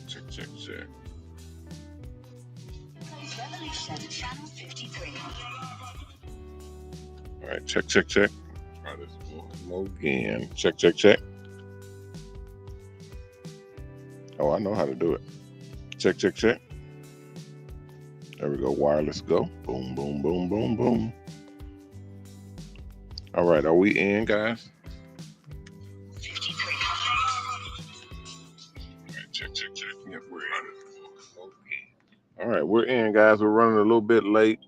Check, check, check. Revolution Channel 53. All right, check, check, check. Try this one more again. Check, check, check. Oh, I know how to do it. Check, check, check. There we go. Wireless go. Boom, boom, boom, boom, boom. All right, are we in, guys? 53. All right, check, check, check. Yep, we're in. Okay. All right, we're in, guys. We're running a little bit late.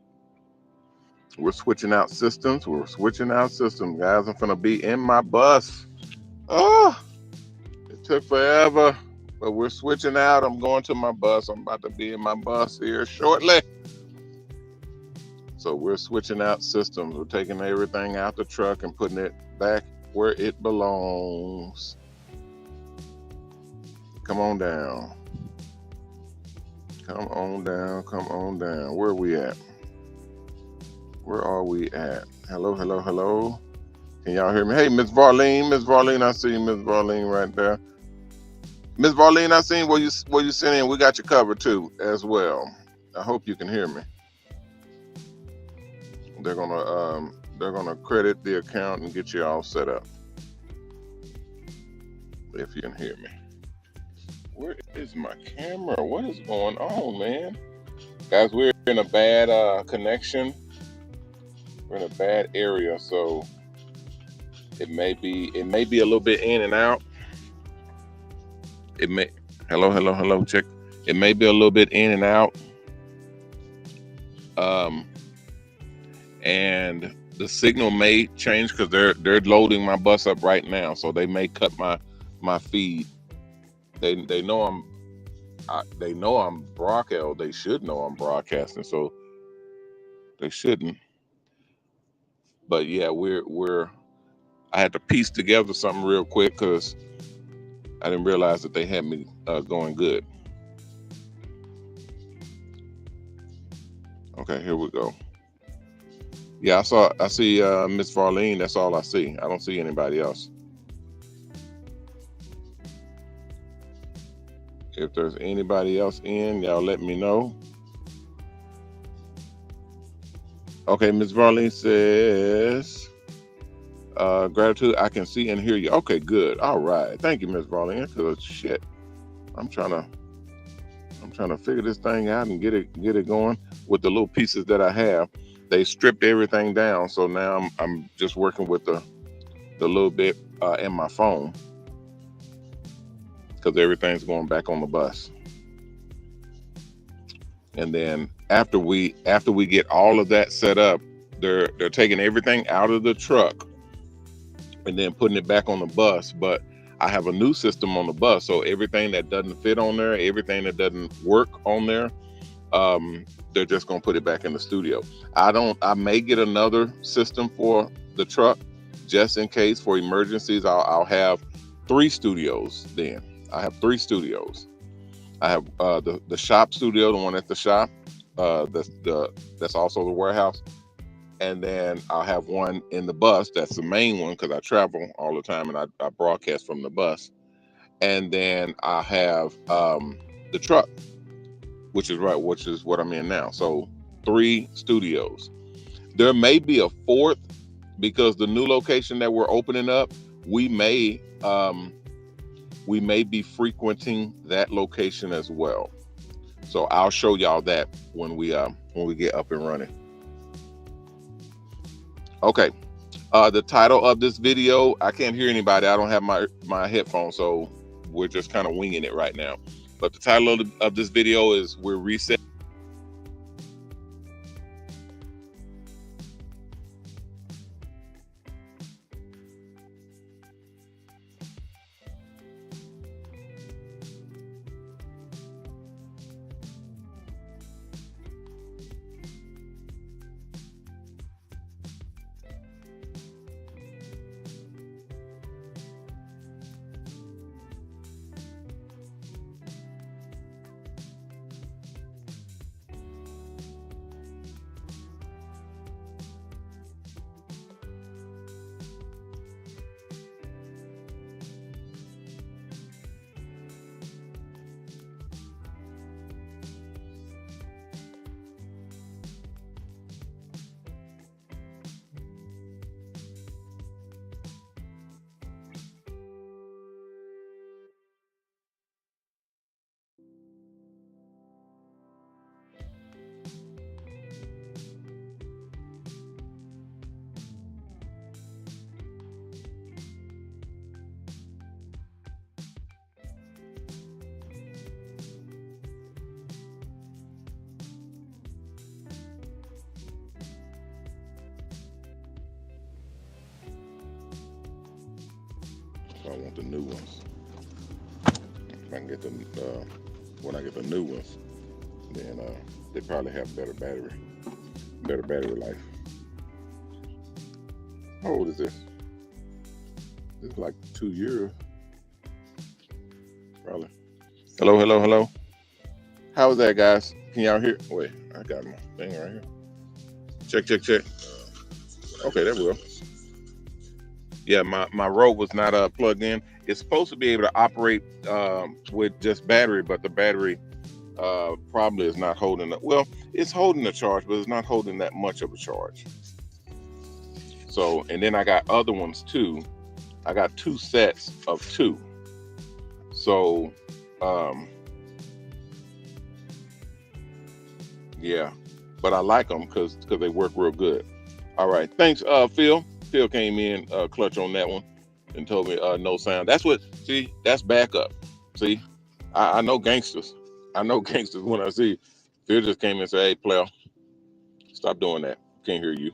We're switching out systems. Guys. I'm gonna be in my bus. Oh, it took forever, but we're switching out. I'm going to my bus. I'm about to be in my bus here shortly. So we're switching out systems. We're taking everything out the truck and putting it back where it belongs. Come on down. Come on down. Come on down. Where are we at? Where are we at? Hello, hello, hello. Can y'all hear me? Hey, Miss Varlene. Miss Varlene, I see Miss Varlene right there. Miss Varlene, I seen where you sent in. We got you covered too, as well. I hope you can hear me. They're gonna credit the account and get you all set up. If you can hear me. Where is my camera? What is going on, man? Guys, we're in a bad connection. We're in a bad area, so it may be a little bit in and out. It may hello, check. It may be a little bit in and out. And the signal may change because they're loading my bus up right now, so they may cut my feed. They know I'm broadcasting. They should know I'm broadcasting, so they shouldn't. But yeah, I had to piece together something real quick because I didn't realize that they had me going good. Okay, here we go. Yeah, I see Miss Varlene. That's all I see. I don't see anybody else. If there's anybody else in, y'all let me know. Okay, Miss Varlene says, gratitude, I can see and hear you. Okay, good. All right. Thank you, Miss Varlene. Because shit, I'm trying to figure this thing out and get it going with the little pieces that I have. They stripped everything down, so now I'm just working with the little bit in my phone because everything's going back on the bus. And then after we get all of that set up, they're taking everything out of the truck and then putting it back on the bus. But I have a new system on the bus, so everything that doesn't fit on there, everything that doesn't work on there, they're just gonna put it back in the studio. I may get another system for the truck just in case for emergencies. I'll have 3 studios then. I have 3 studios. I have the shop studio, the one at the shop, that's also the warehouse, and then I'll have one in the bus. That's the main one because I travel all the time and I broadcast from the bus. And then I have the truck, which is what I'm in now. So 3 studios. There may be a 4th because the new location that we're opening up, we may be frequenting that location as well. So I'll show y'all that when we get up and running. Okay. The title of this video, I can't hear anybody. I don't have my headphones, so we're just kind of winging it right now. But the title of this video is We're Resetting. I want the new ones. If I can get the when I get the new ones, then they probably have better battery life. How old is this? This is like 2 years, probably. Hello, hello, hello. How is that, guys? Can y'all hear? Wait, I got my thing right here. Check, check, check. Okay, there we go. Yeah, my Rode was not plugged in. It's supposed to be able to operate with just battery, but the battery probably is not holding it. Well, it's holding a charge, but it's not holding that much of a charge. So, and then I got other ones too. I got 2 sets of 2. So, yeah, but I like them because they work real good. All right, thanks, Phil. Phil came in clutch on that one and told me no sound. That's what. See, that's backup. See, I know gangsters. I know gangsters when I see. Phil just came in and said, "Hey, player, stop doing that. Can't hear you.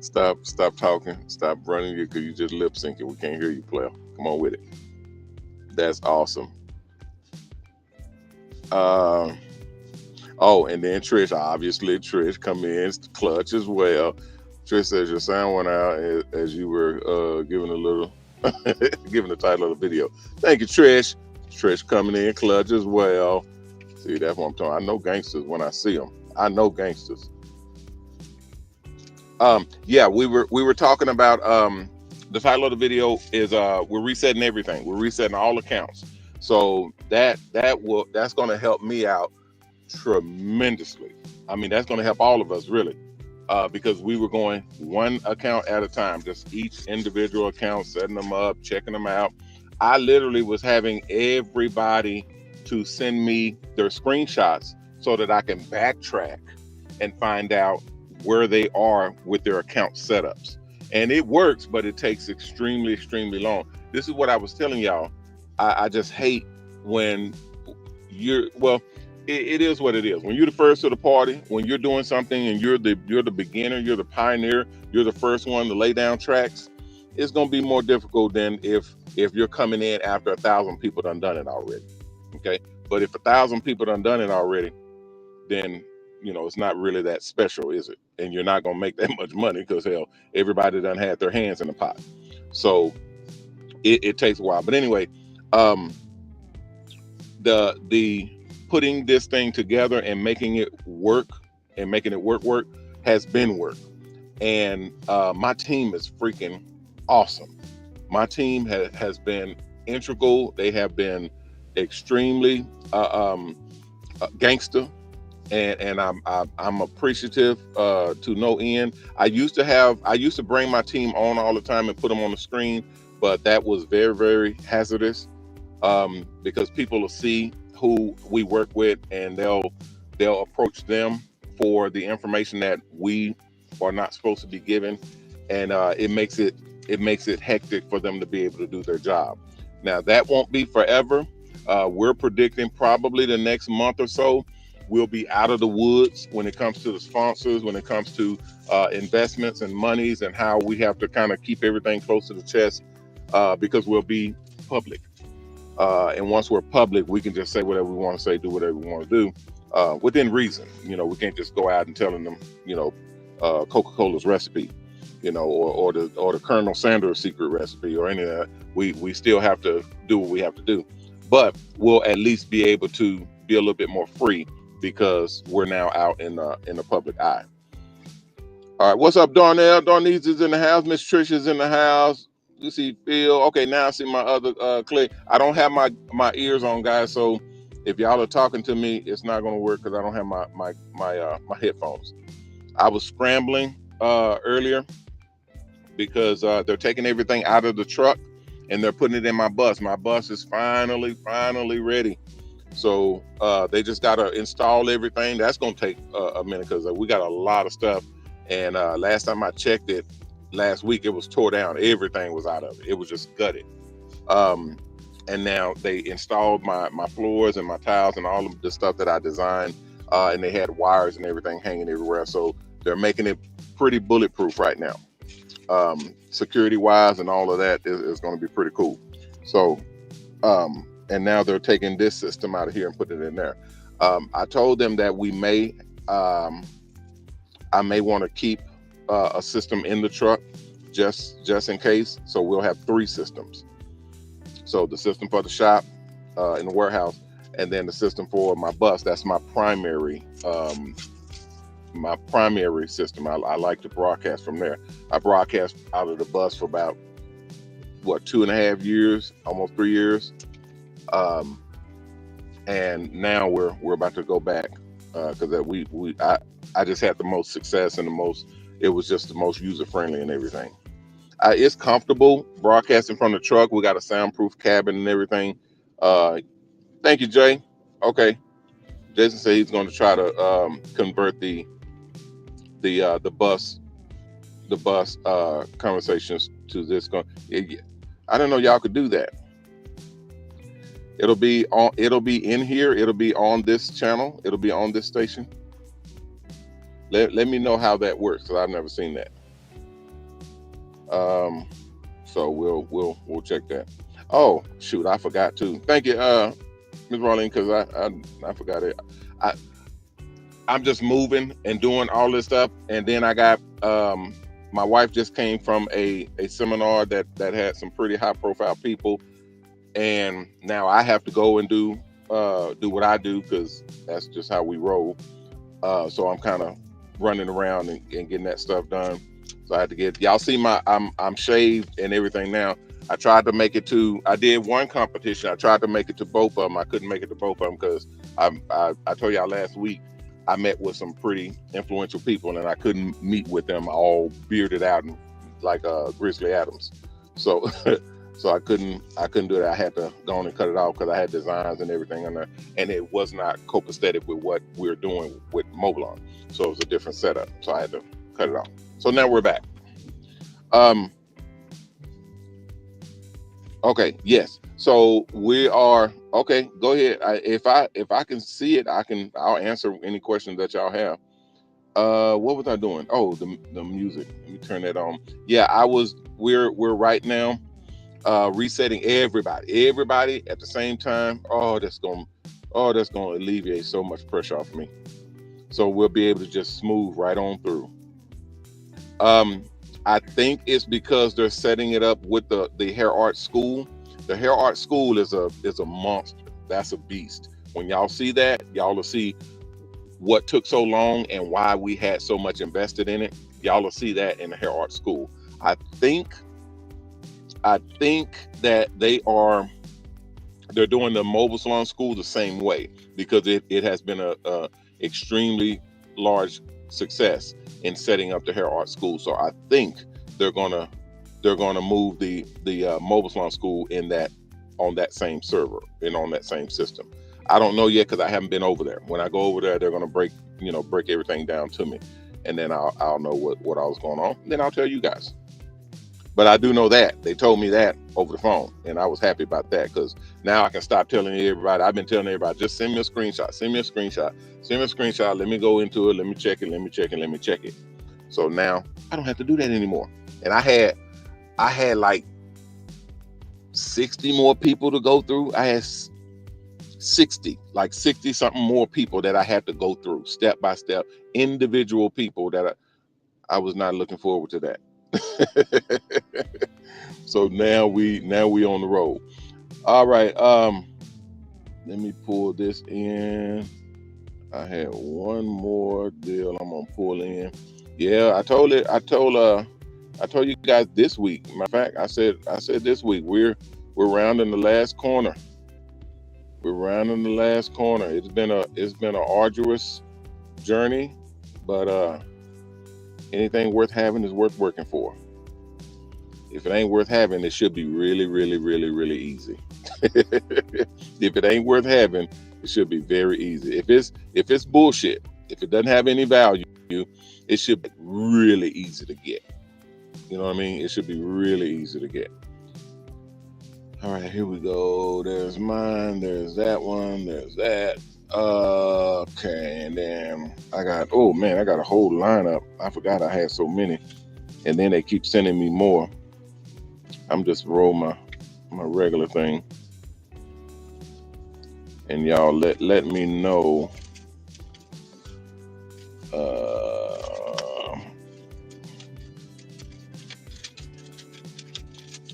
Stop talking. Stop running you because you just lip syncing. We can't hear you, player. Come on with it." That's awesome. Oh, and then Trish, obviously Trish come in clutch as well. Trish says your sound went out as you were giving a little giving the title of the video. Thank you, Trish. Trish coming in clutch as well. See, that's what I'm talking. I know gangsters when I see them. I know gangsters. Yeah, we were talking about the title of the video is we're resetting everything. We're resetting all accounts. So that's going to help me out tremendously. I mean, that's going to help all of us really, because we were going one account at a time, just each individual account, setting them up, checking them out. I literally was having everybody to send me their screenshots so that I can backtrack and find out where they are with their account setups. And it works, but it takes extremely, extremely long. This is what I was telling y'all. I just hate when it is what it is. When you're the first to the party, when you're doing something and you're the beginner, you're the pioneer, you're the first one to lay down tracks, it's gonna be more difficult than if you're coming in after 1,000 people done it already. Okay, but if 1,000 people done it already, then it's not really that special, is it? And you're not gonna make that much money because hell, everybody done had their hands in the pot. So it takes a while. But anyway, the putting this thing together and making it work has been work. And my team is freaking awesome. My team has been integral. They have been extremely gangster, and I'm appreciative to no end. I used to bring my team on all the time and put them on the screen, but that was very, very hazardous because people will see who we work with and they'll approach them for the information that we are not supposed to be given, and it makes it hectic for them to be able to do their job. Now that won't be forever. We're predicting probably the next month or so we'll be out of the woods when it comes to the sponsors, when it comes to investments and monies, and how we have to kind of keep everything close to the chest because we'll be public. And once we're public, we can just say whatever we want to say, do whatever we want to do within reason. We can't just go out and telling them, Coca-Cola's recipe, or the Colonel Sanders secret recipe or any of that. We still have to do what we have to do, but we'll at least be able to be a little bit more free because we're now out in the public eye. All right, what's up, Darnell? Darnese is in the house. Miss Trish is in the house. You see Phil. Okay, now I see my other click. I don't have my ears on, guys. So if y'all are talking to me, it's not going to work because I don't have my headphones. I was scrambling earlier because they're taking everything out of the truck and they're putting it in my bus. My bus is finally ready. So they just got to install everything. That's going to take a minute because we got a lot of stuff. And last time I checked it, last week, it was tore down. Everything was out of it. It was just gutted. And now they installed my floors and my tiles and all of the stuff that I designed. And they had wires and everything hanging everywhere. So they're making it pretty bulletproof right now. security wise and all of that is going to be pretty cool. So and now they're taking this system out of here and putting it in there. I told them that we may I may want to keep a system in the truck just in case. So we'll have 3 systems. So the system for the shop in the warehouse, and then the system for my bus. That's my primary system. I like to broadcast from there. I broadcast out of the bus for about 2.5 years, almost 3 years, and now we're about to go back because I just had the most success and it was just the most user friendly and everything. It's comfortable broadcasting from the truck. We got a soundproof cabin and everything. Thank you, Jay. Okay, Jason said he's going to try to convert the bus conversations to this. I don't know y'all could do that. It'll be in here. It'll be on this channel. It'll be on this station. Let me know how that works, because I've never seen that. So we'll check that. Oh shoot, I forgot to. Thank you, Ms. Marlene, because I forgot it. I'm just moving and doing all this stuff, and then I got my wife just came from a seminar that had some pretty high profile people, and now I have to go and do what I do, because that's just how we roll. So I'm kind of running around and getting that stuff done. So I had to get, y'all see I'm shaved and everything now. I tried to make it to, I did one competition. I tried to make it to both of them. I couldn't make it to both of them because I told y'all last week, I met with some pretty influential people and I couldn't meet with them all bearded out and like Grizzly Adams. So so I couldn't do that. I had to go on and cut it off because I had designs and everything on there, and it was not copacetic with what we're doing with Mobilon. So it was a different setup. So I had to cut it off. So now we're back. Okay, yes. So we are okay. Go ahead. If I can see it, I'll answer any questions that y'all have. What was I doing? Oh, the music. Let me turn that on. Yeah, we're right now resetting everybody at the same time. That's gonna alleviate so much pressure off me. So we'll be able to just smooth right on through. I think it's because they're setting it up with the hair art school. The hair art school is a monster. That's a beast. When y'all see that, y'all will see what took so long and why we had so much invested in it. Y'all will see that in the hair art school. I think that they're doing the mobile salon school the same way, because it has been a extremely large success in setting up the hair art school. So I think they're gonna move the mobile salon school on that same server and on that same system. I don't know yet because I haven't been over there. When I go over there, they're gonna break everything down to me, and then I'll know what all was going on. Then I'll tell you guys. But I do know that they told me that over the phone, and I was happy about that, because now I can stop telling everybody. I've been telling everybody, just send me a screenshot. Send me a screenshot. Let me go into it. Let me check it. So now I don't have to do that anymore. And I had like 60 more people to go through. I had 60 something more people that I had to go through step by step, individual people that I was not looking forward to that. So now we on the road. All right, let me pull this in. I had one more deal I'm gonna pull in. Yeah, I told you guys this week. Matter of fact, I said this week we're rounding the last corner. We're rounding the last corner. It's been a arduous journey, but anything worth having is worth working for. If it ain't worth having, it should be really, really, really, really easy. If it ain't worth having, it should be very easy. If it's bullshit, if it doesn't have any value, it should be really easy to get. You know what I mean? It should be really easy to get. All right, here we go. There's mine. There's that one. There's that. Okay, and then I got a whole lineup. I forgot I had so many. and then they keep sending me more. I'm just roll my regular thing, and y'all let me know.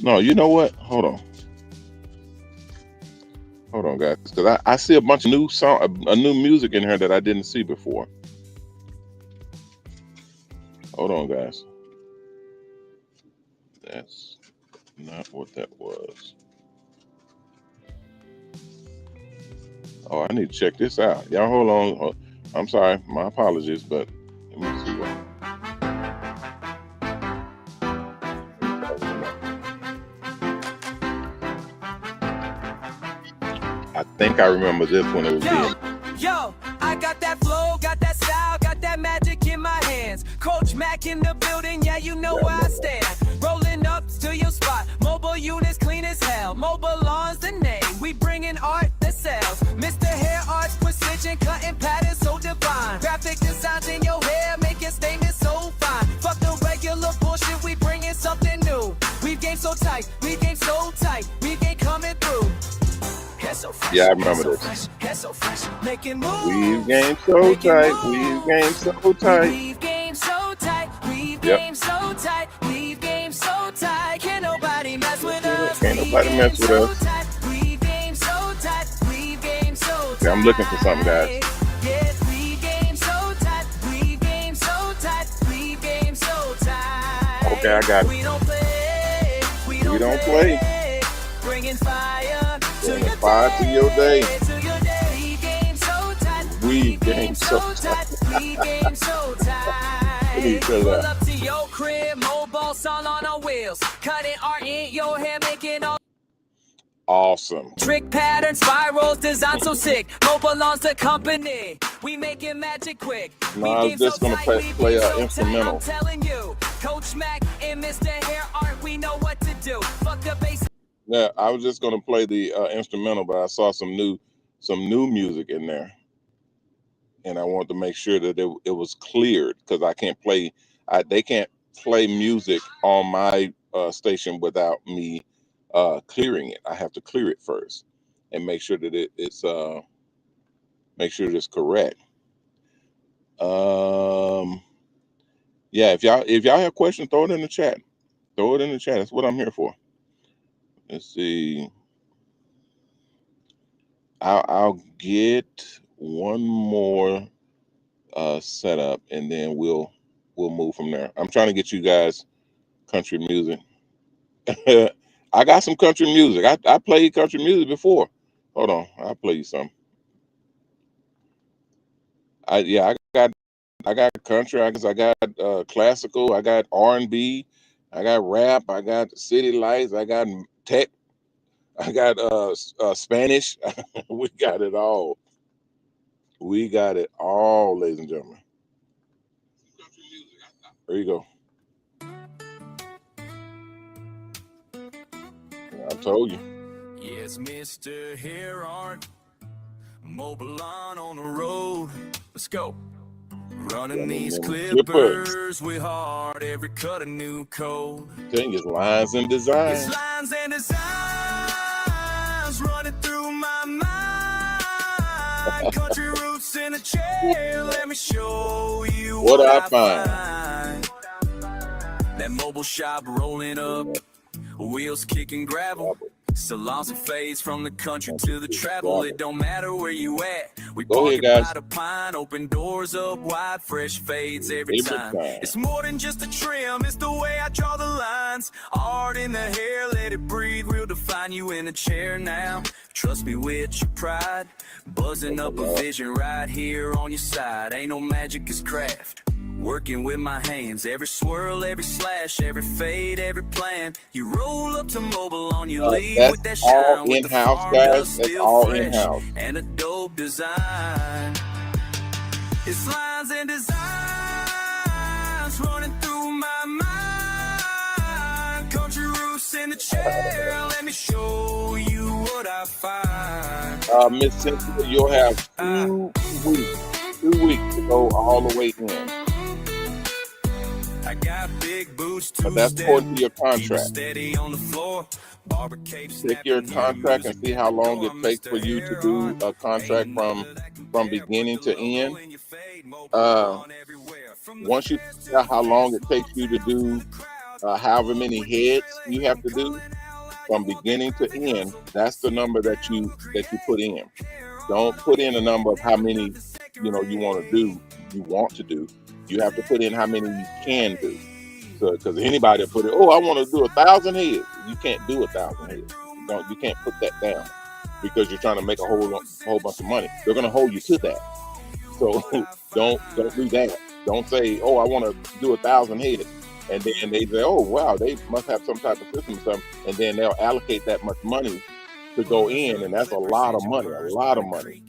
No, you know what? Hold on, guys, because I see a bunch of new a new music in here that I didn't see before. Hold on, guys. That's not what that was. Oh, I need to check this out. Y'all hold on. I'm sorry, my apologies, but let me see what. I think I remember this when it was being. Yo, I got that flow, got that style, got that magic in my hands. Coach Mac in the building, yeah, you know where I stand. Rolling up to your spot, mobile units clean as hell. Mobile Lawn's the name, we bringing art that sells. Mr. Hair Arts, precision, cutting patterns so divine. Graphic designs in your hair, make your statement so fine. Fuck the regular bullshit, we bringing something new. We game so tight, we game so tight, we game coming through. So fresh, yeah, I remember this. So fresh, making moves. We've game so tight. We've game so tight. We've game so tight. We've game so tight. We've game so tight. Can't nobody mess with us. Can't nobody mess with us. We've game so tight. We've game so tight. Yeah, I'm looking for something, guys. Yes, we game so tight. We game so tight. We game so tight. Okay, I got it. We don't play. We don't play. Bringing fire. Bringing fire to your day. We game so tight. We game so tight. Pull up to your crib, mobile song on our wheels. Cutting art in your hair, making all awesome. Trick patterns, spirals, design so sick. Mobile Lawn's the company. We making magic quick. No, I was just gonna play an instrumental. I'm telling you, Coach Mac and Mr. Hair Art, we know what to do. Fuck the bass. Yeah, I was just gonna play the instrumental, but I saw some new music in there, and I wanted to make sure that it was cleared, because I can't play. They can't play music on my station without me clearing it. I have to clear it first and make sure that it's correct. Yeah, if y'all have questions, throw it in the chat. Throw it in the chat. That's what I'm here for. Let's see. I'll get one more setup, and then we'll move from there. I'm trying to get you guys country music. I got some country music. I played country music before. Hold on, I'll play you some. I got country. I got classical. I got R&B. I got rap. I got city lights. I got tech. I got Spanish. We got it all. We got it all, ladies and gentlemen. There you go. I told you. Yes, Mr. Hair Art, Mobile Lawn on the road. Let's go. Running these clippers with heart, every cut a new code. Thing is lines and designs. It's lines and designs running through my mind. Country roots in a chair, let me show you what I find. That mobile shop rolling up, wheels kicking gravel. Salons and fades from the country to the travel. It don't matter where you at. We park it by the pine, open doors up wide, fresh fades every time. It's more than just a trim, it's the way I draw the lines. Art in the hair, let it breathe. We'll define you in a chair now. Trust me with your pride. Buzzing up a vision right here on your side. Ain't no magic, it's craft. Working with my hands, every swirl, every slash, every fade, every plan. You roll up to Mobile on your lead with that shine, with the farm dust still fresh, and a dope design. It's lines and designs running through my mind. Country roots in the chair, let me show you what I find. Miss Cynthia, you'll have 2 weeks to go all the way in. I got big boots, but that's according to your keep it contract. steady on the floor. Barber cape Check your snapping, contract and music see at how the long door. it takes for Mr. you to Hair do on, a contract ain't from none that compare. Put beginning the to logo end. in your fade, mobile Uh, on everywhere. From the Once you feds to figure out the how long feds, it takes you to down to do the crowd. however many When you feel heads it, you have to I'm do calling out like from you want the beginning to crowd to go. end, So that's the sit number that down, we'll you create put in. hair Don't on put in a number of how never many let the second you want to do. You have to put in how many you can do. So because anybody will put it, oh, I want to do 1,000 heads. You can't do 1,000 heads. You can't put that down because you're trying to make a whole bunch of money. They're gonna hold you to that. So don't do that. Don't say, oh, I want to do 1,000 heads, and then they say, oh, wow, they must have some type of system or something, and then they'll allocate that much money to go in, and that's a lot of money, a lot of money.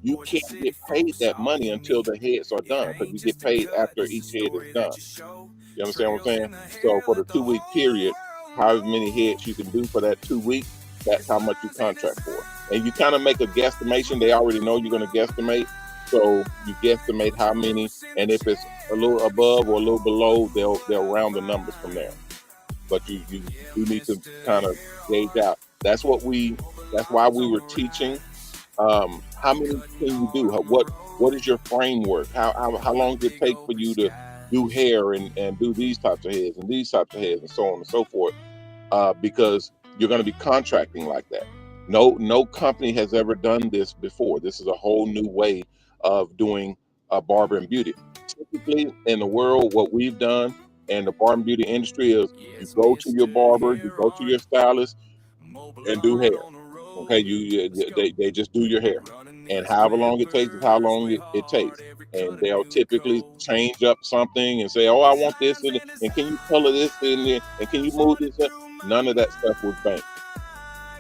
You can't get paid that money until the heads are done, because you get paid after each head is done. You understand what I'm saying? So for the 2 week period, however many heads you can do for that 2 weeks, that's how much you contract for. And you kind of make a guesstimation. They already know you're going to guesstimate. So you guesstimate how many, and if it's a little above or a little below, they'll round the numbers from there. But you do need to kind of gauge out. That's why we were teaching how many can you do? What is your framework? How long does it take for you to do hair and do these types of heads and these types of heads and so on and so forth? Because you're going to be contracting like that. No company has ever done this before. This is a whole new way of doing barber and beauty. Typically in the world, what we've done in the barber and beauty industry is you go to your barber, you go to your stylist, and do hair. Okay, they just do your hair, and however long it takes is how long it takes. And they'll typically change up something and say, "Oh, I want this, and can you color this in there, and can you move this?" In? None of that stuff was banked.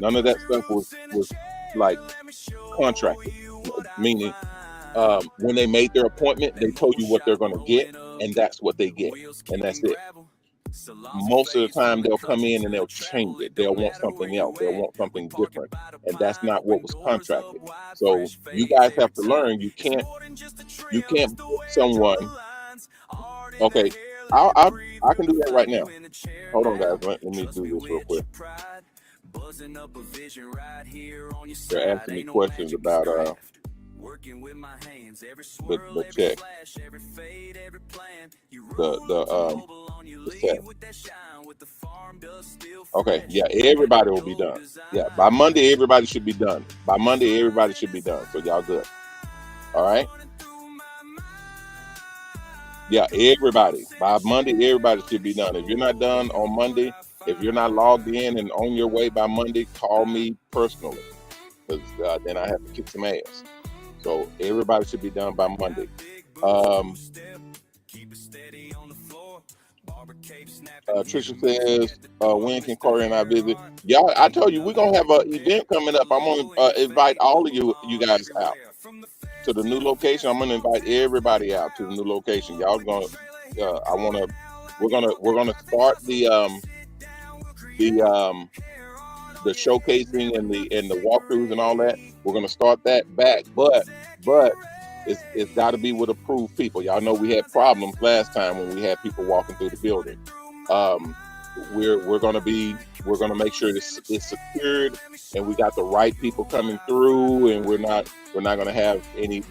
None of that stuff was like contracted. Meaning, when they made their appointment, they told you what they're going to get, and that's what they get, and that's it. Most of the time they'll come in and they'll change it. They'll want something else. They'll want something different. And that's not what was contracted. So you guys have to learn you can't book someone. Okay, I can do that right now. Hold on guys, let me do this real quick. They're asking me questions about the check. The check. Okay, yeah, everybody will be done. Yeah, by Monday everybody should be done. By Monday everybody should be done. So y'all good. All right. Yeah, everybody. By Monday everybody should be done. If you're not done on Monday, if you're not logged in and on your way by Monday, call me personally, because then I have to kick some ass. So everybody should be done by Monday. Trisha says, when can Corey and I visit? Y'all, I told you we're gonna have an event coming up. I'm gonna invite all of you guys out to the new location. I'm gonna invite everybody out to the new location. Y'all gonna, we're gonna start the showcasing and the walkthroughs and all that. We're gonna start that back, but it's got to be with approved people. Y'all know we had problems last time when we had people walking through the building. We're gonna make sure it's secured and we got the right people coming through, and we're not gonna have any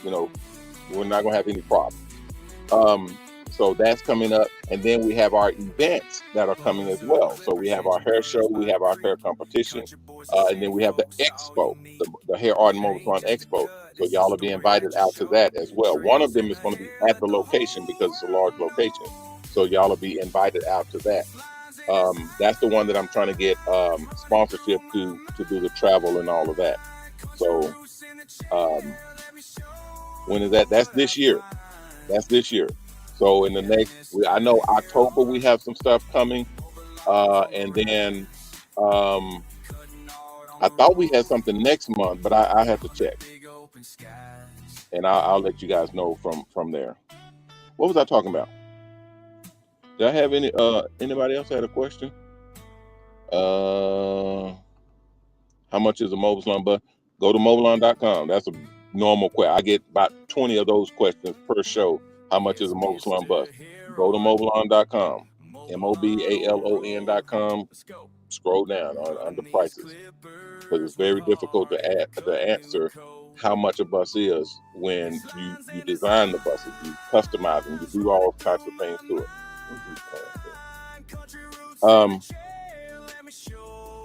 we're not gonna have any problems. So that's coming up, and then we have our events that are coming as well. So we have our hair show, we have our hair competition, and then we have the expo, the Hair Art and Mobile Salon Expo. So y'all will be invited out to that as well. One of them is going to be at the location because it's a large location. So y'all will be invited out to that. That's the one that I'm trying to get sponsorship to do the travel and all of that. So when is that? That's this year. That's this year. So in the next, I know October we have some stuff coming, and then I thought we had something next month, but I have to check, and I'll let you guys know from there. What was I talking about? Did I have anybody else had a question? How much is a mobile salon? But go to mobileon.com. That's a normal question. I get about 20 of those questions per show. How much is a mobile salon bus? Go to mobilon.com, mobalon.com. Scroll down under prices, because it's very difficult to answer how much a bus is when you design the buses, you customize them, you do all types of things to it.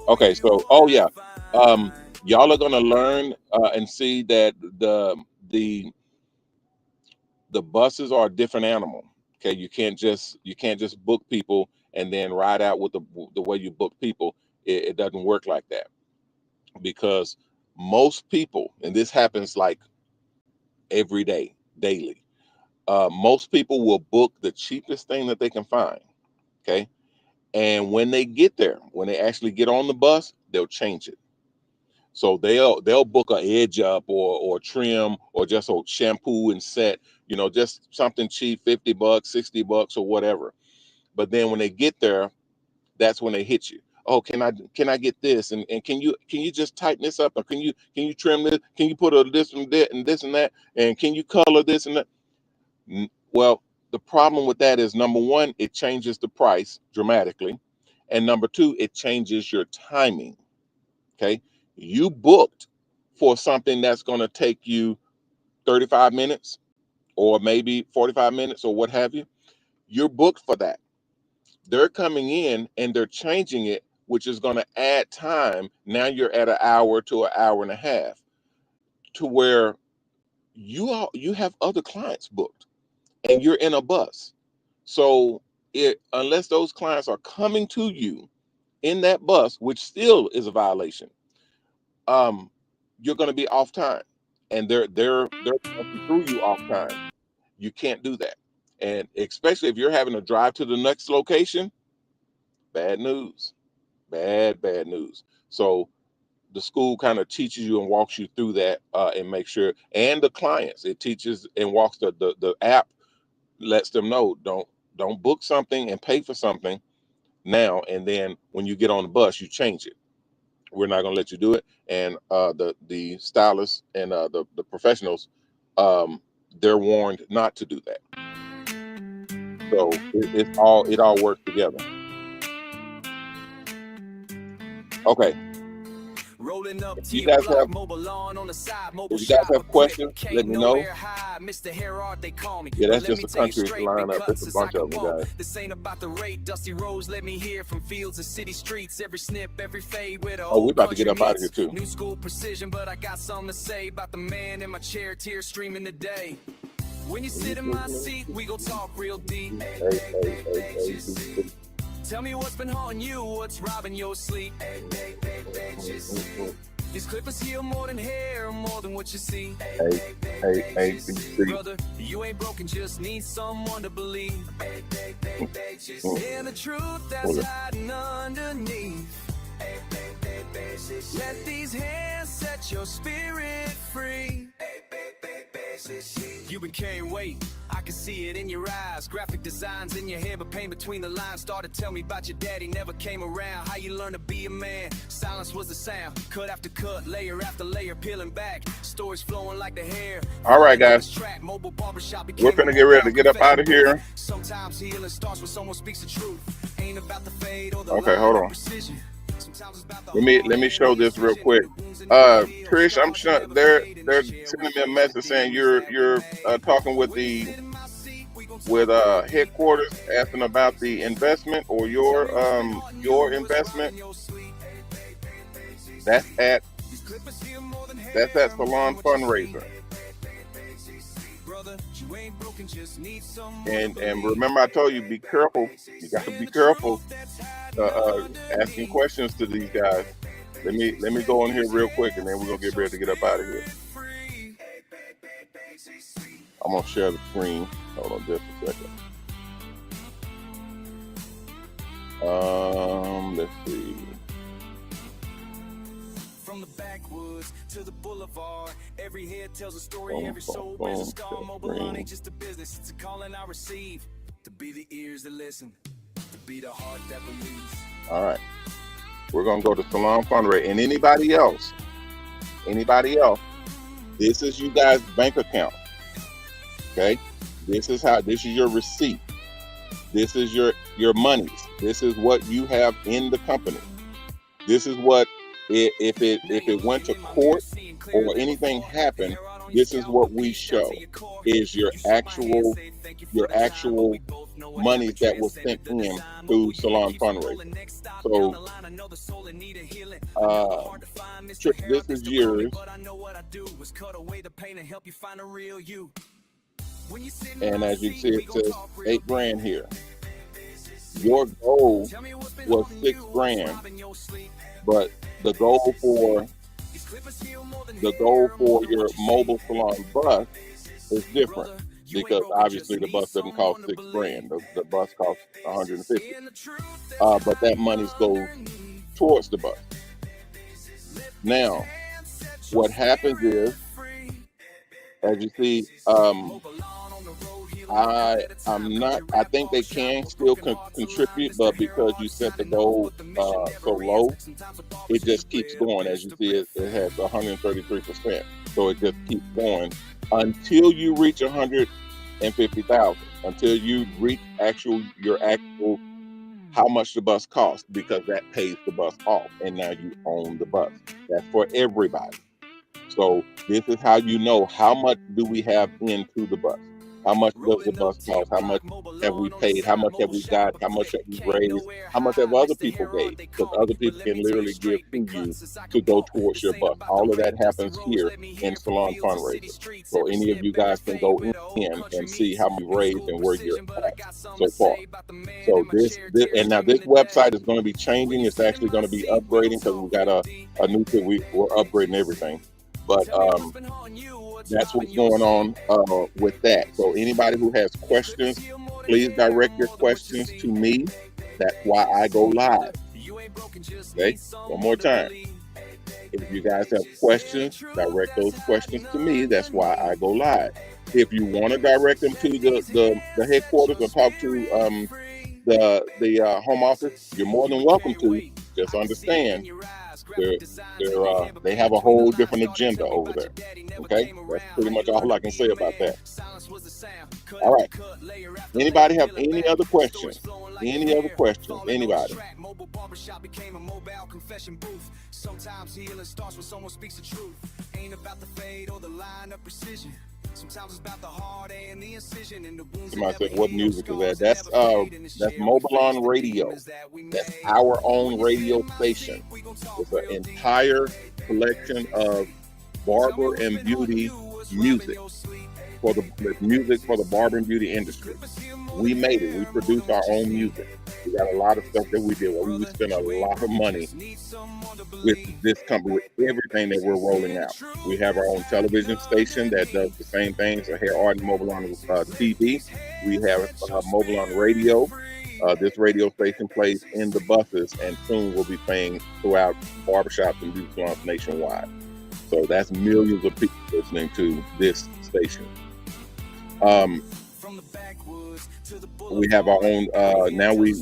Okay, so y'all are gonna learn and see that the buses are a different animal. Okay, you can't just book people and then ride out with the way you book people. It doesn't work like that, because most people, and this happens like every day, daily, most people will book the cheapest thing that they can find. Okay, and when they get there, when they actually get on the bus, they'll change it. So they'll book an edge up or trim or just a shampoo and set, just something cheap, $50, $60 or whatever. But then when they get there, that's when they hit you. Oh, can I get this? And can you just tighten this up? Or can you trim this? Can you put this and that and this and that? And can you color this and that? Well, the problem with that is, number one, it changes the price dramatically. And number two, it changes your timing. Okay. You booked for something that's going to take you 35 minutes or maybe 45 minutes or what have you. You're booked for that. They're coming in and they're changing it, which is going to add time. Now you're at an hour to an hour and a half, to where you have other clients booked and you're in a bus. So unless those clients are coming to you in that bus, which still is a violation, you're going to be off time, and they're passing through you off time. You can't do that, and especially if you're having to drive to the next location. Bad news, bad news. So the school kind of teaches you and walks you through that, and make sure, and the clients, it teaches and walks the app lets them know, don't book something and pay for something now, and then when you get on the bus you change it. We're not going to let you do it. And the stylists and the professionals, they're warned not to do that. So it all works together. Okay. If you guys have questions, let me know. Yeah, that's just a country lineup. It's a bunch of them, guys. This ain't about the rate. Dusty roads, let me hear from fields and city streets. Every snip, every fade with a we're about to get up out of here too. New school precision, but I got something to say about the man in my chair, tears streaming today. When you sit in my seat, we gon' talk real deep. Tell me what's been haunting you, what's robbing your sleep. These clippers heal more than hair, more than what you see. Brother, you ain't broken, just need someone to believe. In the truth that's hiding underneath. Let these hands set your spirit free. You've been carrying weight, I can see it in your eyes. Graphic designs in your head, but pain between the lines. Started tell me about your daddy, never came around. How you learn to be a man, silence was the sound. Cut after cut, layer after layer, peeling back. Stories flowing like the hair. All right, guys, we're gonna get ready to get up out of here. Sometimes healing starts when someone speaks the truth. Ain't about the fade or the okay, hold on. Let me show this real quick. Trish, I'm sure they're sending me a message saying you're talking with headquarters, asking about the investment or your investment. That's at Salon Fundraiser. And remember, I told you, be careful. You got to be careful asking questions to these guys. Let me go in here real quick, and then we're gonna get ready to get up out of here. I'm gonna share the screen. Hold on just a second. Let's see. From the backwoods to the boulevard, every head tells a story, every soul bears a scar. Mobilon ain't just a business, it's a calling I receive. To be the ears that listen, to be the heart that believes. All right, we're gonna go to Salon Fundraiser, and anybody else, this is you guys' bank account. Okay, This is your receipt. This is your monies. This is what you have in the company. This is what if it went to court or anything happened, this is what we show is your actual monies that was sent in through Salon Fundraiser. So this is yours. And as you see, it says $8,000 here. Your goal was $6,000, but the goal for your mobile salon bus is different because obviously the bus doesn't cost $6,000. The bus costs $150. But that money goes towards the bus. Now, what happens is, as you see, I think they can still contribute, but because you set the goal so low, it just keeps going. As you see, it has 133%, so it just keeps going until you reach 150,000, until you reach your actual how much the bus costs, because that pays the bus off, and now you own the bus. That's for everybody. So this is how you know how much do we have into the bus. How much does the bus cost? How much have we paid? How much have we got? How much have we raised? How much have other people gave? Because other people can literally give to you to go towards your bus. All of that happens here in Salon Fundraiser. So any of you guys can go in and see how we raised and where you're at so far. So this and now this website is going to be changing. It's actually going to be upgrading because we got a new thing. We're upgrading everything. But that's what's going on with that. So anybody who has questions, please direct your questions to me. That's why I go live. Okay, one more time. If you guys have questions, direct those questions to me. That's why I go live. If you want to direct them to the headquarters or talk to the home office, you're more than welcome to. Just understand, they have a whole different agenda over there. Okay, that's pretty much all I can say about that. All right. Anybody have any other questions? Any other questions? Anybody? Sometimes healing starts when someone speaks the truth. Ain't about the fade or the line of precision. Sometimes it's about the heart and the incision and the wounds. Somebody said, what music is that? That's Mobile On Radio. That's our own radio station. It's an entire collection of barber and beauty music for the barber and beauty industry. We made it. We produced our own music. We got a lot of stuff that we did. We spent a lot of money with this company, with everything that we're rolling out. We have our own television station that does the same things, a hair art and mobile on TV. We have mobile on radio. This radio station plays in the buses, and soon will be playing throughout barbershops and beauty salons nationwide. So that's millions of people listening to this station. We have our own. Now we're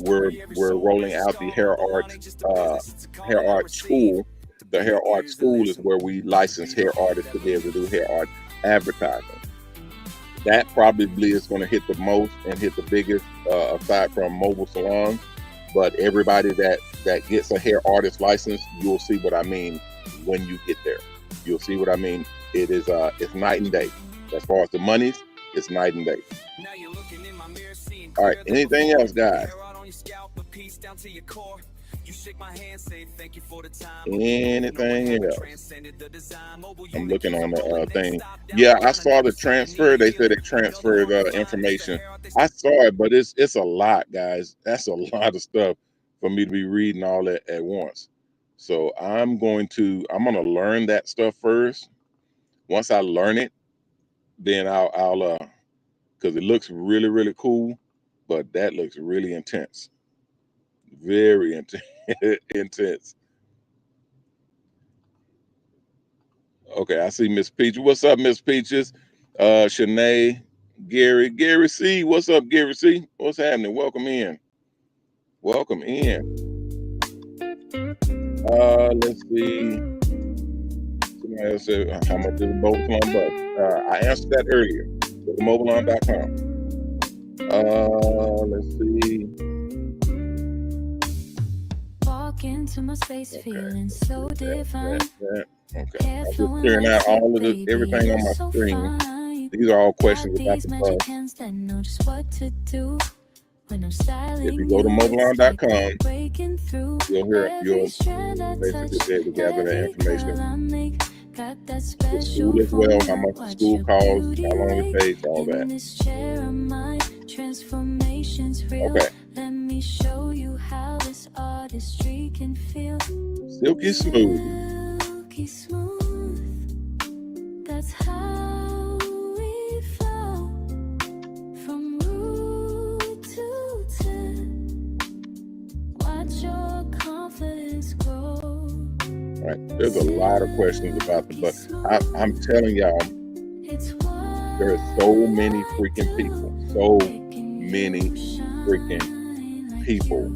rolling out the hair art school. The hair art school is where we license hair artists to be able to do hair art advertising. That probably is going to hit the most and hit the biggest, aside from mobile salons. But everybody that gets a hair artist license, you'll see what I mean when you get there. You'll see what I mean. It's night and day. As far as the monies, it's night and day. All right. Anything else, guys? Anything else? I'm looking on the thing. Yeah, I saw the transfer. They said they transferred information. I saw it, but it's a lot, guys. That's a lot of stuff for me to be reading all that at once. So I'm gonna learn that stuff first. Once I learn it, then I'll because it looks really, really cool, but that looks really intense. Very intense. Okay, I see Miss Peaches. What's up, Miss Peaches? Shanae, Gary C. What's up, Gary C? What's happening? Welcome in. Welcome in. Let's see. Somebody else said, how much is the mobile on bus? I answered that earlier. Go to mobileon.com. Let's see. Walk into my space feeling so divine. Okay. I'm just clearing out all of the everything on my screen. These are all questions about the bus. If you go to mobilon.com, you'll basically be able to gather that information. The school as well, how much the school costs, how long it takes, all that. Okay. Let me show you how this artistry can feel. Silky smooth. Silky smooth. That's how we flow from root to tip. Watch your confidence grow. Right. There's a lot of questions about the bus. I'm telling y'all, there are so many freaking people, so many freaking people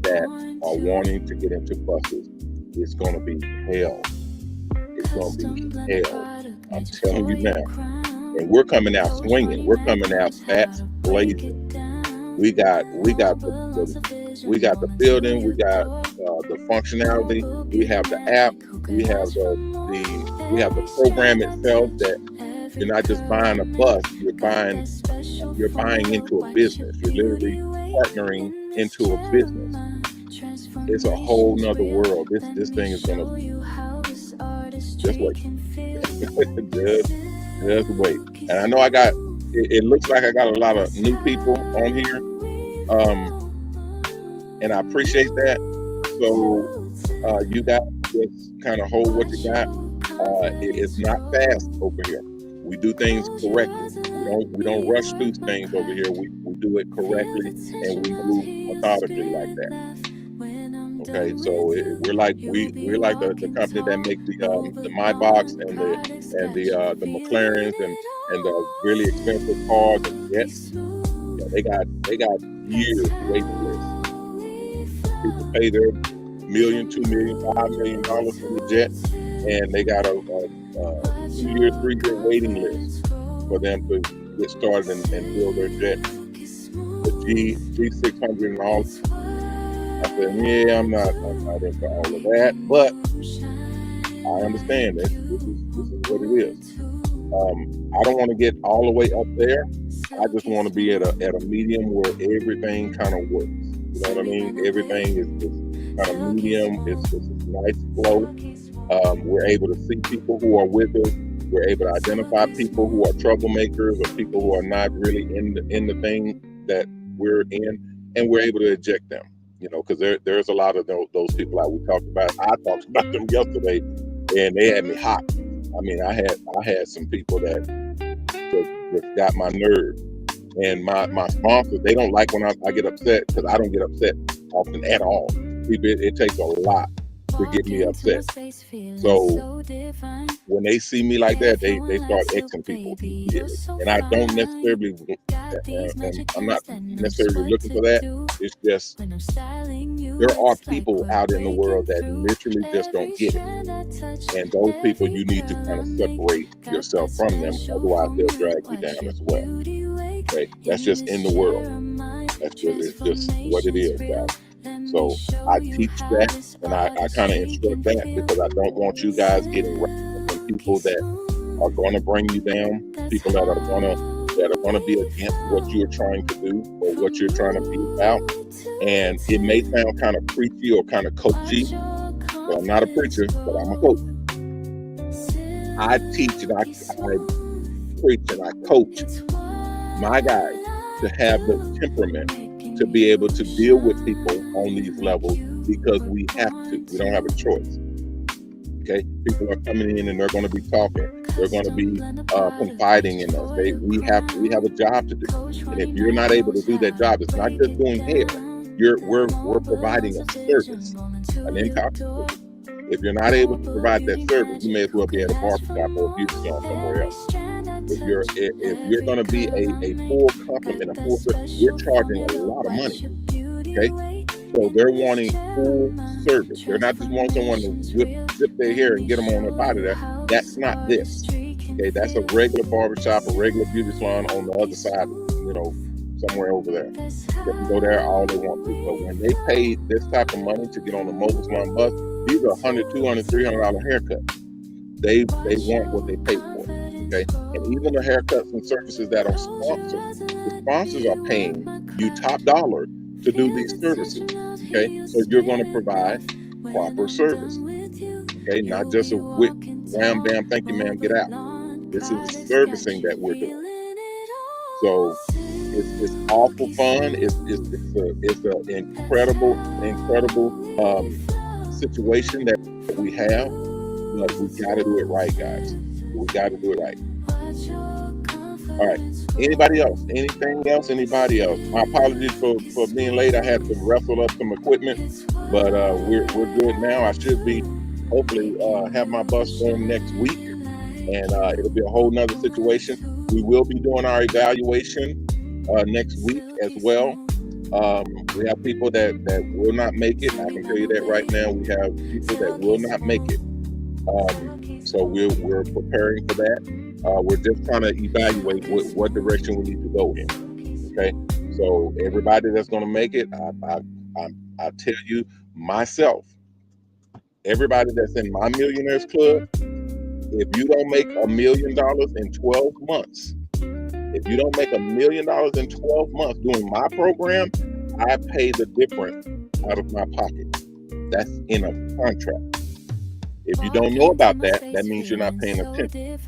that are wanting to get into buses. It's going to be hell. It's going to be hell. I'm telling you now. And we're coming out swinging. We're coming out fat blazing. We got the building. We got the functionality. We have the app. We have the program itself. That you're not just buying a bus. You're buying into a business. You're literally partnering into a business. It's a whole nother world. This thing is gonna just wait. just wait. And I know it looks like I got a lot of new people on here. And I appreciate that. So you guys just kind of hold what you got. It's not fast over here. We do things correctly. We don't rush through things over here. We do it correctly, and we move methodically like that. Okay, so we're like the company that makes the MyBox and the McLarens and the really expensive cars and jets. Yeah, they got years waiting list. People pay their $1 million, $2 million, $5 million for the jet, and they got a 2-year, 3-year waiting list for them to get started and build their jet. The G600 and all. I said, yeah, I'm not into all of that, but I understand this is what it is. I don't want to get all the way up there. I just want to be at a medium where everything kind of works. You know what I mean? Everything is kind of medium. It's a nice flow. We're able to see people who are with us. We're able to identify people who are troublemakers or people who are not really in the thing that we're in, and we're able to eject them. You know, because there's a lot of those people that we talked about. I talked about them yesterday, and they had me hot. I mean, I had some people that just got my nerve. And my sponsors, they don't like when I get upset, because I don't get upset often at all. It takes a lot to get me upset. So when they see me like that, they start Xing people immediately. And I don't necessarily, I'm not necessarily looking for that. It's just, there are people out in the world that literally just don't get it. And those people, you need to kind of separate yourself from them, otherwise they'll drag you down as well. Okay, that's just in the world. It's just what it is, guys. So I teach that, and I kind of instruct that, because I don't want you guys getting wrapped up in people that are going to bring you down, people that are going to be against what you're trying to do or what you're trying to be about. And it may sound kind of preachy or kind of coachy, but I'm not a preacher, but I'm a coach. I teach and I preach and I coach my guys to have the temperament to be able to deal with people on these levels, because we have to. We don't have a choice. Okay, people are coming in and they're going to be talking. They're going to be confiding in us. We have a job to do, and if you're not able to do that job, it's not just doing hair. We're providing a service, an income service. If you're not able to provide that service, you may as well be at a barbershop or a beauty salon somewhere else. If you're going to be a full complement, a full service, you're charging a lot of money. Okay, so they're wanting full service. They're not just wanting someone to zip their hair and get them on up out of there. That's not this. Okay, that's a regular barbershop, a regular beauty salon on the other side, somewhere over there. They can go there all they want to. But when they pay this type of money to get on the mobile salon bus, these are $100, $200, $300 haircuts. They want what they pay for. Okay, and even the haircuts and services that are sponsored, the sponsors are paying you top dollar to do these services. Okay, so you're going to provide proper service. Okay, not just a quick wham bam, thank you ma'am, get out. This is servicing that we're doing. So it's awful fun. It's an incredible situation that we have, but we got to do it right, guys. We got to do it right. All right. Anybody else? Anything else? Anybody else? My apologies for being late. I had to wrestle up some equipment, but we're good now. I should be hopefully have my bus going next week, and it'll be a whole nother situation. We will be doing our evaluation next week as well. We have people that will not make it. I can tell you that right now. We have people that will not make it. So we're preparing for that. We're just trying to evaluate what direction we need to go in. Okay, so everybody that's going to make it, I tell you myself, everybody that's in my Millionaires Club, if you don't make $1 million in 12 months, if you don't make $1 million in 12 months doing my program, I pay the difference out of my pocket. That's in a contract. If you don't know about that, that means you're not paying attention.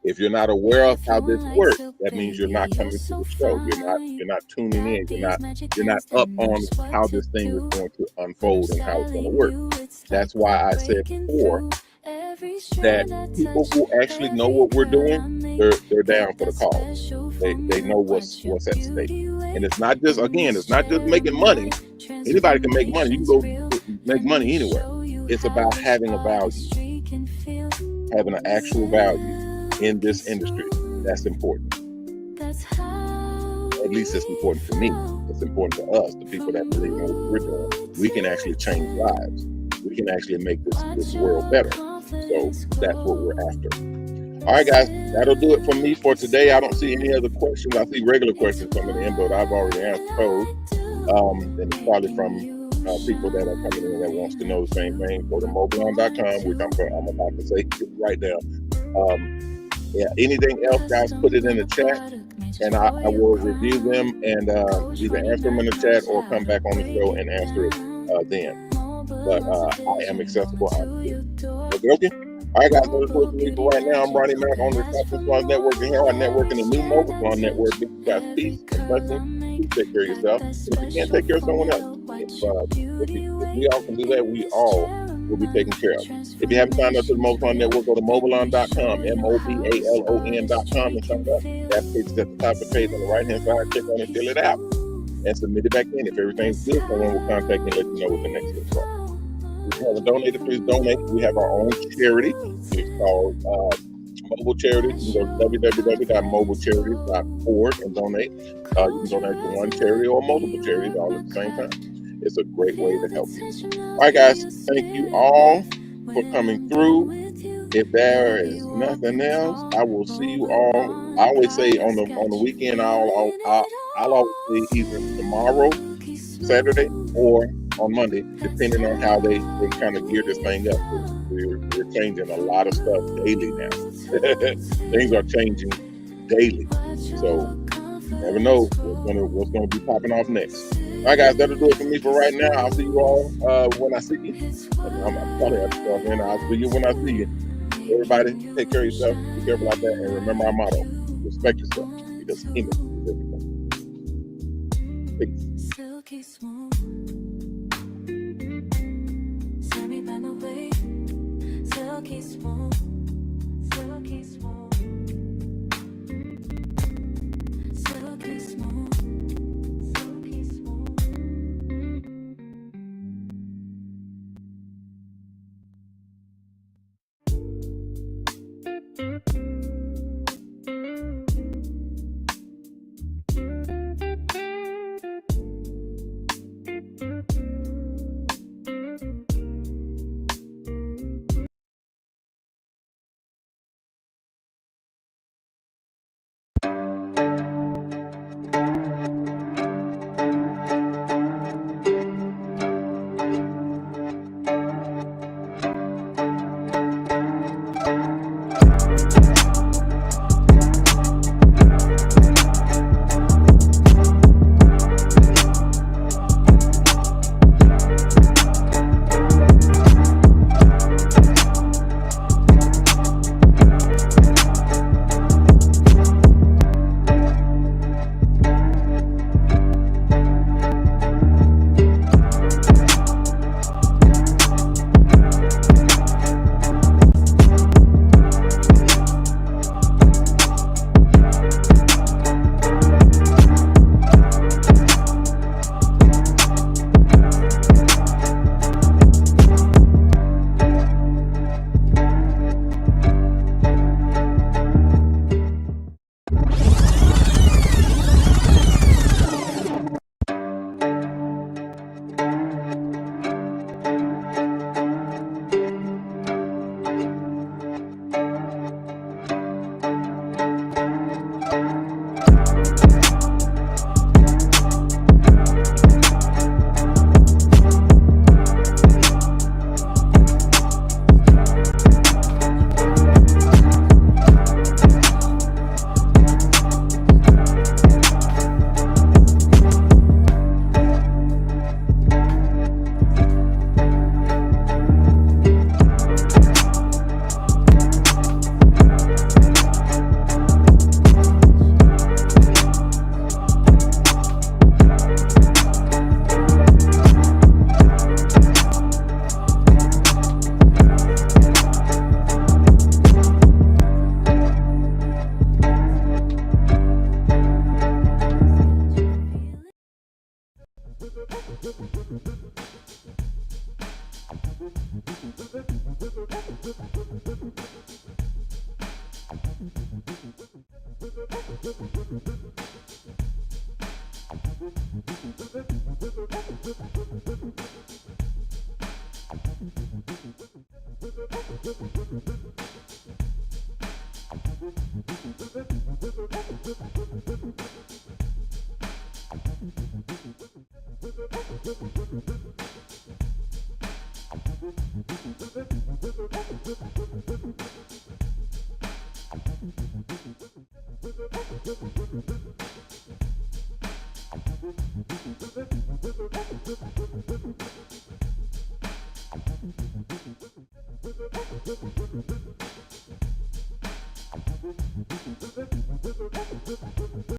If you're not aware of how this works, that means you're not coming to the show. You're not tuning in. You're not up on how this thing is going to unfold and how it's going to work. That's why I said before that people who actually know what we're doing, they're down for the cause. They know what's at stake. And it's not just making money. Anybody can make money. You can go make money anywhere. It's about having a value, having an actual value in this industry. That's important. At least it's important to me. It's important to us, the people that believe in what we're doing. We can actually change lives. We can actually make this world better. So that's what we're after. All right, guys, that'll do it for me for today. I don't see any other questions. I see regular questions coming in, but I've already answered those. And it's probably from people that are coming in that wants to know the same thing. Go to mobilon.com, which I'm about to say right now. Anything else, guys, put it in the chat, and I will review them and either answer them in the chat or come back on the show and answer it then. But I am accessible. Okay. All right, guys, that's what we for right now. I'm Ronnie Mack on the Shopping Salon Network, and here I'm networking the new Mobile Salon Network. You guys, peace and blessings. Please take care of yourself. And if you can't take care of someone else, if we all can do that, we all will be taken care of. If you haven't signed up to the Mobile Salon Network, go to mobilon.com, mobalon.com, and sign up. That page is at the top of the page on the right-hand side. Click on it, fill it out, and submit it back in. If everything's good, someone will contact you and let you know what the next steps are. If you haven't donated, please donate. We have our own charity. It's called Mobile Charities. You can go to www.mobilecharities.org and donate. You can donate to one charity or multiple charities all at the same time. It's a great way to help you. All right, guys. Thank you all for coming through. If there is nothing else, I will see you all. I always say on the weekend, I'll always say either tomorrow, Saturday, or on Monday, depending on how they kind of gear this thing up. We're changing a lot of stuff daily now. Things are changing daily, so you never know what's gonna be popping off next. All right, guys, that'll do it for me for right now. I'll see you all when I see you. I'll see you when I see you. Everybody, take care of yourself. Be careful out there, and remember our motto: respect yourself, because image is everything. Peace. Silky smooth. Send me by my way. Silky smooth. Silky smooth. Silky smooth. Silky smooth.